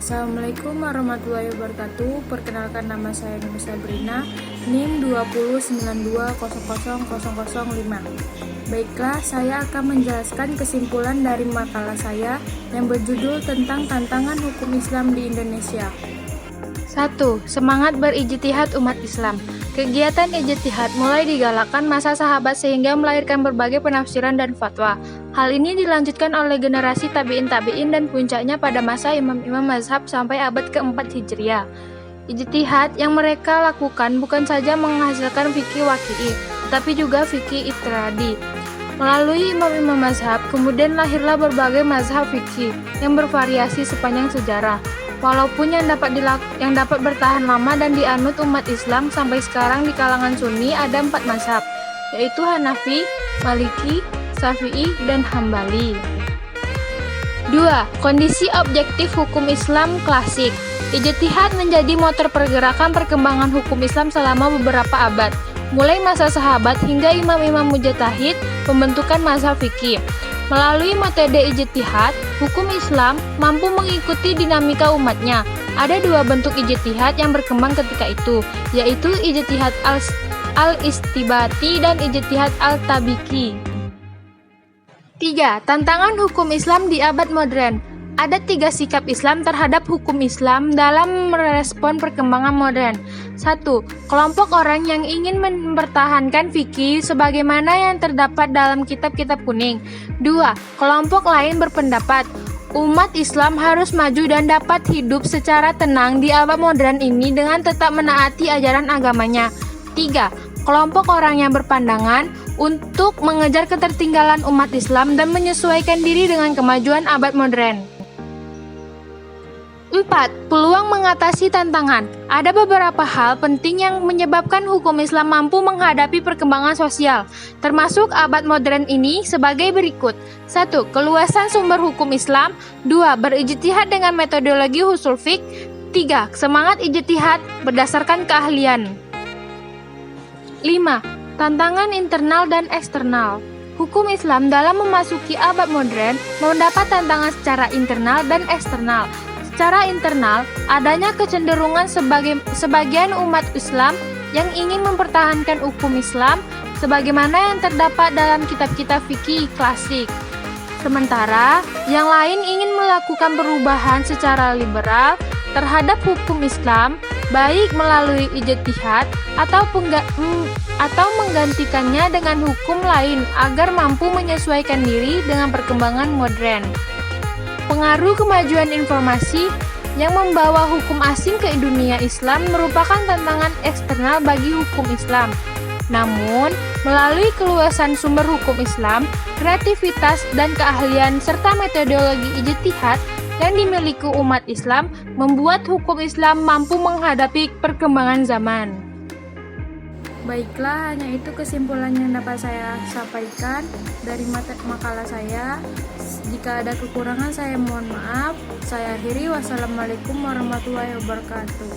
Assalamualaikum warahmatullahi wabarakatuh. Perkenalkan, nama saya Nima Sabrina, NIM 209200005. Baiklah, saya akan menjelaskan kesimpulan dari makalah saya yang berjudul tentang tantangan hukum Islam di Indonesia. 1. Semangat berijtihad umat Islam. Kegiatan ijtihad mulai digalakkan masa sahabat sehingga melahirkan berbagai penafsiran dan fatwa. Hal ini dilanjutkan oleh generasi tabi'in dan puncaknya pada masa imam-imam mazhab sampai abad ke-4 Hijriah. Ijtihad yang mereka lakukan bukan saja menghasilkan fikih waqi'i, tetapi juga fikih ijtihadi. Melalui imam-imam mazhab, kemudian lahirlah berbagai mazhab fikih yang bervariasi sepanjang sejarah. Walaupun yang dapat bertahan lama dan dianut umat Islam sampai sekarang di kalangan Sunni ada 4 mazhab, yaitu Hanafi, Maliki, Syafi'i, dan Hambali. 2. Kondisi objektif hukum Islam klasik. Ijtihad menjadi motor pergerakan perkembangan hukum Islam selama beberapa abad, mulai masa sahabat hingga imam-imam mujtahid pembentukan mazhab fikih. Melalui metode ijtihad, hukum Islam mampu mengikuti dinamika umatnya. Ada 2 bentuk ijtihad yang berkembang ketika itu, yaitu ijtihad al-istibati dan ijtihad al-tabiki. 3. Tantangan hukum Islam di abad modern. Ada 3 sikap Islam terhadap hukum Islam dalam merespon perkembangan modern. 1. Kelompok orang yang ingin mempertahankan fikih sebagaimana yang terdapat dalam kitab-kitab kuning. 2. Kelompok lain berpendapat umat Islam harus maju dan dapat hidup secara tenang di abad modern ini dengan tetap menaati ajaran agamanya. 3. Kelompok orang yang berpandangan untuk mengejar ketertinggalan umat Islam dan menyesuaikan diri dengan kemajuan abad modern. 4. Peluang mengatasi tantangan. Ada beberapa hal penting yang menyebabkan hukum Islam mampu menghadapi perkembangan sosial, termasuk abad modern ini sebagai berikut. 1. Keluasan sumber hukum Islam. 2. Berijtihad dengan metodologi ushul fiqh. 3. Semangat ijtihad berdasarkan keahlian. 5. Tantangan internal dan eksternal. Hukum Islam dalam memasuki abad modern mendapat tantangan secara internal dan eksternal. Secara internal, adanya kecenderungan sebagian umat Islam yang ingin mempertahankan hukum Islam sebagaimana yang terdapat dalam kitab-kitab fikih klasik. Sementara, yang lain ingin melakukan perubahan secara liberal terhadap hukum Islam, baik melalui ijtihad atau menggantikannya dengan hukum lain agar mampu menyesuaikan diri dengan perkembangan modern. Pengaruh kemajuan informasi yang membawa hukum asing ke dunia Islam merupakan tantangan eksternal bagi hukum Islam. Namun, melalui keluasan sumber hukum Islam, kreativitas dan keahlian serta metodologi ijtihad yang dimiliki umat Islam membuat hukum Islam mampu menghadapi perkembangan zaman. Baiklah, hanya itu kesimpulan yang dapat saya sampaikan dari makalah saya. Jika ada kekurangan, saya mohon maaf. Saya akhiri. Wassalamualaikum warahmatullahi wabarakatuh.